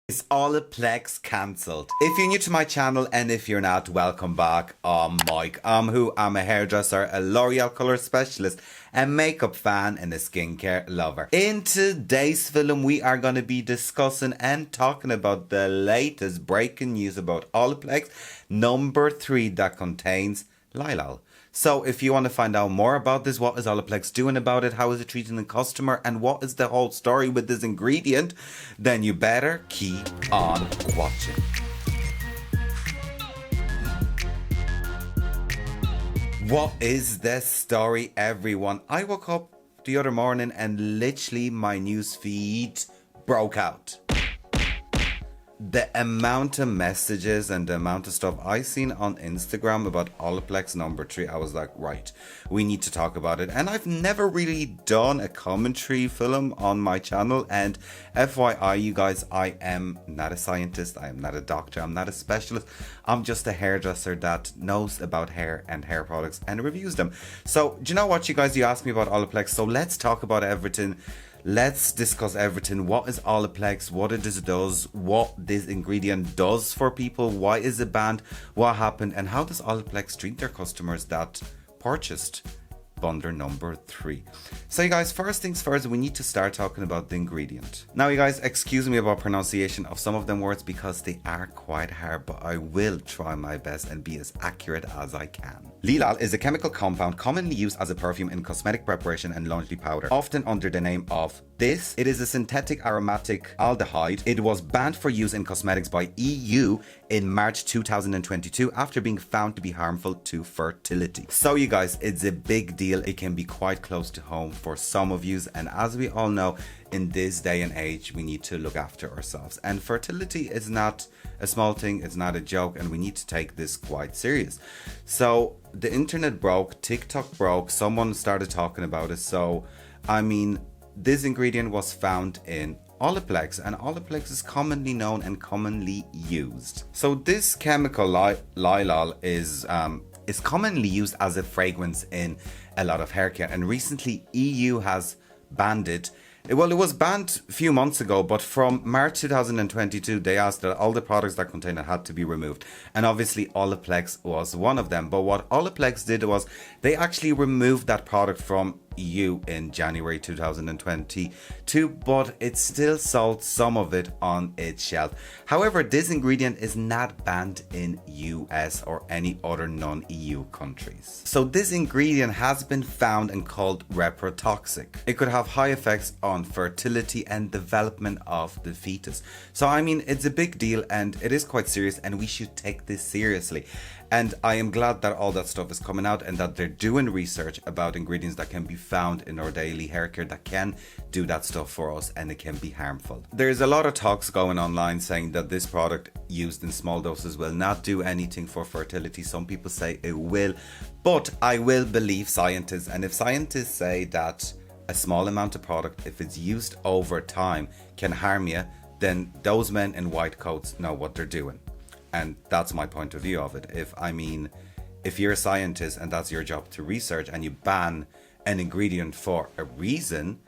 Is Olaplex cancelled? If you're new to my channel and if you're not, welcome back. I'm Mike. I'm a hairdresser, a L'Oreal colour specialist, a makeup fan and a skincare lover. In today's film we are going to be discussing and talking about the latest breaking news about Olaplex No.3 that contains Lilial. So if you want to find out more about this, what is Olaplex doing about it, how is it treating the customer, and what is the whole story with this ingredient, then you better keep on watching. What is the story, everyone? I woke up the other morning and literally my news feed broke out. The amount of messages and the amount of stuff I seen on Instagram about Olaplex No.3, I was like, right, we need to talk about it. And I've never really done a commentary film on my channel. And FYI, you guys, I am not a scientist, I am not a doctor, I'm not a specialist. I'm just a hairdresser that knows about hair and hair products and reviews them. So, do you know what, you guys, you asked me about Olaplex, so let's talk about everything. Let's discuss everything. What is Olaplex? What it does? What this ingredient does for people? Why is it banned? What happened? And how does Olaplex treat their customers that purchased bundle No.3? So you guys, first things first, we need to start talking about the ingredient. Now you guys, excuse me about pronunciation of some of them words because they are quite hard, but I will try my best and be as accurate as I can. Lilial is a chemical compound commonly used as a perfume in cosmetic preparation and laundry powder, often under the name of this. It is a synthetic aromatic aldehyde. It was banned for use in cosmetics by EU in March 2022 after being found to be harmful to fertility. So you guys, it's a big deal. It can be quite close to home for some of you, and as we all know, in this day and age, we need to look after ourselves. And fertility is not a small thing, it's not a joke, and we need to take this quite serious. So the internet broke, TikTok broke, someone started talking about it. So, I mean, this ingredient was found in Olaplex, and Olaplex is commonly known and commonly used. So this chemical, Lilial, is commonly used as a fragrance in a lot of hair care, and recently EU has banned it. Well, it was banned a few months ago, but from March 2022, they asked that all the products that contain it had to be removed. And obviously, Olaplex was one of them. But what Olaplex did was they actually removed that product from EU in January 2022, but it still sold some of it on its shelf. However, this ingredient is not banned in US or any other non-EU countries. So this ingredient has been found and called reprotoxic. It could have high effects on fertility and development of the fetus. So I mean, it's a big deal and it is quite serious, and we should take this seriously. And I am glad that all that stuff is coming out and that they're doing research about ingredients that can be found in our daily hair care that can do that stuff for us, and it can be harmful. There's a lot of talks going online saying that this product used in small doses will not do anything for fertility. Some people say it will, but I will believe scientists. And if scientists say that a small amount of product, if it's used over time, can harm you, then those men in white coats know what they're doing. And that's my point of view of it. If you're a scientist and that's your job to research, and you ban an ingredient for a reason,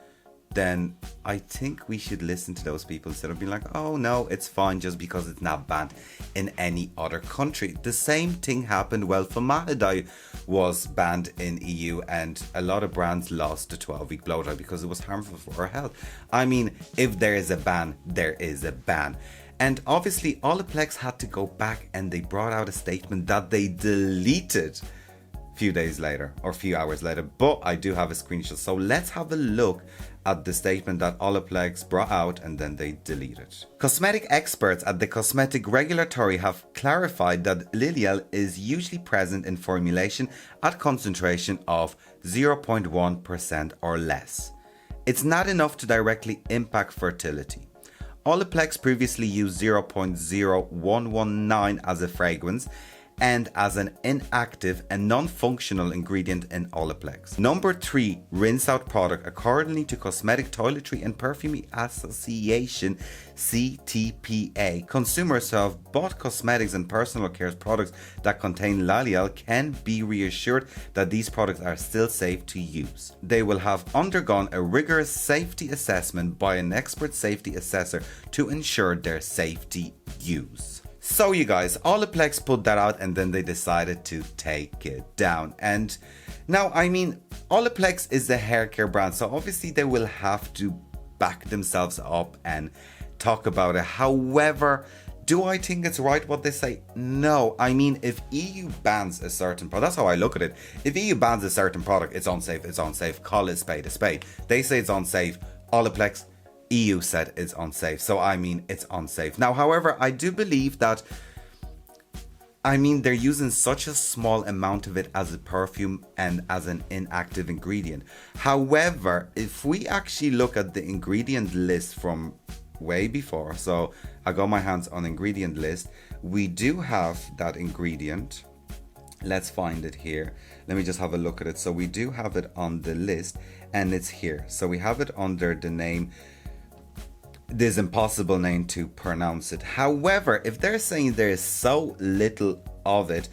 then I think we should listen to those people instead of being like, oh no, it's fine just because it's not banned in any other country. The same thing happened, well, formaldehyde was banned in EU and a lot of brands lost the 12-week blow dry because it was harmful for our health. I mean, if there is a ban, there is a ban. And obviously Olaplex had to go back and they brought out a statement that they deleted a few days later or a few hours later, but I do have a screenshot. So let's have a look at the statement that Olaplex brought out and then they deleted. Cosmetic experts at the Cosmetic Regulatory have clarified that Lilial is usually present in formulation at concentration of 0.1% or less. It's not enough to directly impact fertility. Olaplex previously used 0.0119 as a fragrance, and as an inactive and non-functional ingredient in Olaplex. Number 3, rinse out product. According to Cosmetic Toiletry and Perfumery Association (CTPA), consumers who have bought cosmetics and personal care products that contain Lilial can be reassured that these products are still safe to use. They will have undergone a rigorous safety assessment by an expert safety assessor to ensure their safety use. So you guys, Olaplex put that out and then they decided to take it down. And now, I mean, Olaplex is the hair care brand, so obviously they will have to back themselves up and talk about it. However, do I think it's right what they say? No. I mean, if EU bans a certain product, that's how I look at it. If EU bans a certain product, it's unsafe, it's unsafe. Call it a spade a spade. They say it's unsafe. Olaplex, EU said it's unsafe. So, I mean, it's unsafe. Now, however, I do believe that, I mean, they're using such a small amount of it as a perfume and as an inactive ingredient. However, if we actually look at the ingredient list from way before, so I got my hands on ingredient list, we do have that ingredient. Let's find it here. Let me just have a look at it. So we do have it on the list and it's here. So we have it under the name, this impossible name to pronounce it. However, if they're saying there is so little of it,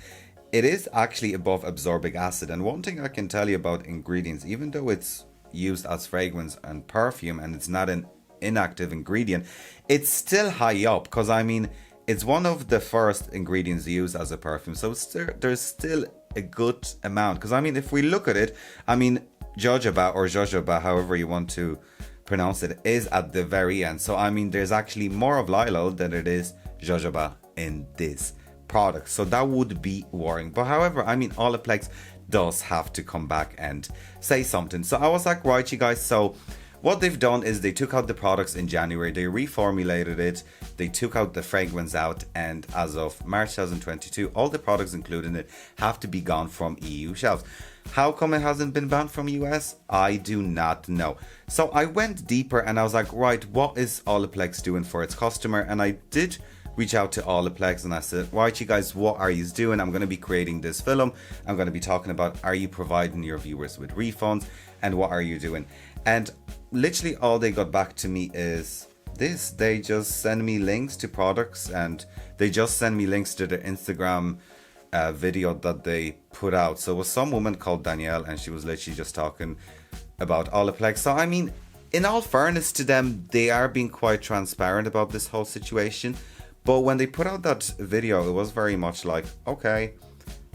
it is actually above absorbic acid. And one thing I can tell you about ingredients, even though it's used as fragrance and perfume and it's not an inactive ingredient, it's still high up, because I mean, it's one of the first ingredients used as a perfume, so there's still a good amount. Because I mean, if we look at it, I mean, jojoba or jojoba, however you want to pronounce it, is at the very end. So I mean, there's actually more of Lilial than it is jojoba in this product, so that would be worrying. But however, I mean, Olaplex does have to come back and say something. So I was like, right, you guys, so what they've done is they took out the products in January, they reformulated it, they took out the fragrance out, and as of March 2022, all the products included in it have to be gone from EU shelves. How come it hasn't been banned from US? I do not know. So I went deeper and I was like, right, what is Olaplex doing for its customer? And I did reach out to Olaplex and I said, right, you guys, what are you doing? I'm going to be creating this film. I'm going to be talking about, are you providing your viewers with refunds, and what are you doing? And literally all they got back to me is this. They just send me links to products, and they just send me links to the Instagram video that they put out. So it was some woman called Danielle, and she was literally just talking about Olaplex. So I mean, in all fairness to them, they are being quite transparent about this whole situation. But when they put out that video, it was very much like, okay,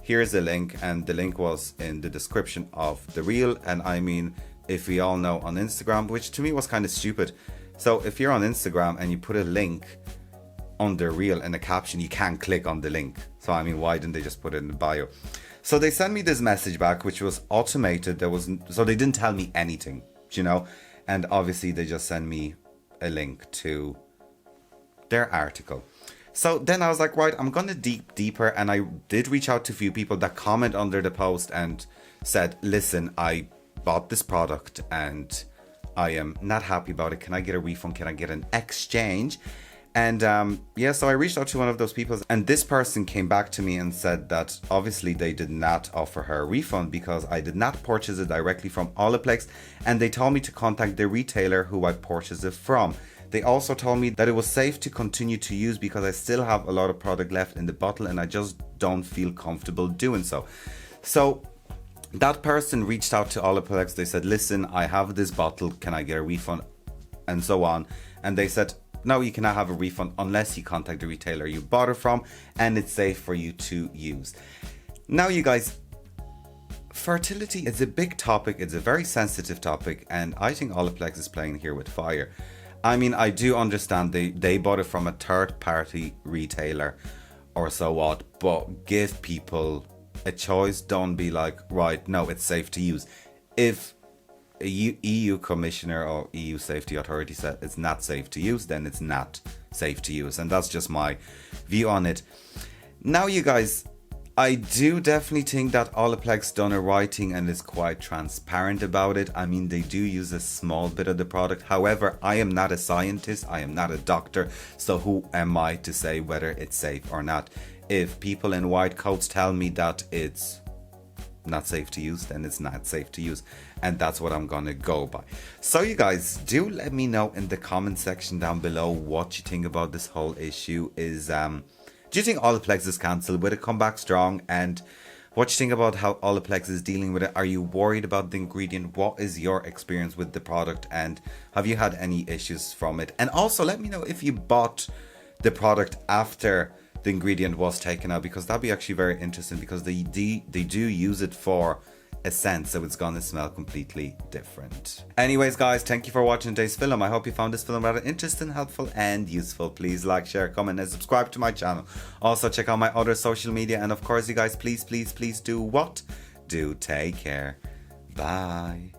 here's a link, and the link was in the description of the reel. And I mean, if we all know, on Instagram, which to me was kind of stupid. So if you're on Instagram and you put a link on the reel in the caption, you can't click on the link. So I mean, why didn't they just put it in the bio? So they sent me this message back, which was automated. So they didn't tell me anything, you know, and obviously they just sent me a link to their article. So then I was like, right, I'm gonna dig deeper, and I did reach out to a few people that comment under the post and said, listen, I bought this product and I am not happy about it. Can I get a refund? Can I get an exchange? And yeah, so I reached out to one of those people, and this person came back to me and said that obviously they did not offer her a refund because I did not purchase it directly from Olaplex, and they told me to contact the retailer who I purchased it from. They also told me that it was safe to continue to use because I still have a lot of product left in the bottle and I just don't feel comfortable doing so. So that person reached out to Olaplex. They said, listen, I have this bottle, can I get a refund? And so on. And they said, no, you cannot have a refund unless you contact the retailer you bought it from and it's safe for you to use. Now, you guys, fertility is a big topic. It's a very sensitive topic, and I think Olaplex is playing here with fire. I mean, I do understand they bought it from a third party retailer or so what, but give people a choice. Don't be like, right, no, it's safe to use. If a EU commissioner or EU safety authority said it's not safe to use, then it's not safe to use. And that's just my view on it. Now, you guys, I do definitely think that Olaplex done a right thing and is quite transparent about it. I mean, they do use a small bit of the product. However, I am not a scientist. I am not a doctor. So who am I to say whether it's safe or not? If people in white coats tell me that it's not safe to use, then it's not safe to use, and that's what I'm gonna go by. So you guys, do let me know in the comment section down below what you think about this whole issue. Is do you think Olaplex is cancelled? Will it come back strong? And what you think about how Olaplex is dealing with it? Are you worried about the ingredient? What is your experience with the product, and have you had any issues from it? And also let me know if you bought the product after the ingredient was taken out, because that'd be actually very interesting, because they do use it for a scent, so it's gonna smell completely different. Anyways guys, thank you for watching today's film. I hope you found this film rather interesting, helpful and useful. Please like, share, comment and subscribe to my channel. Also check out my other social media, and of course you guys, please do what? Do take care. Bye.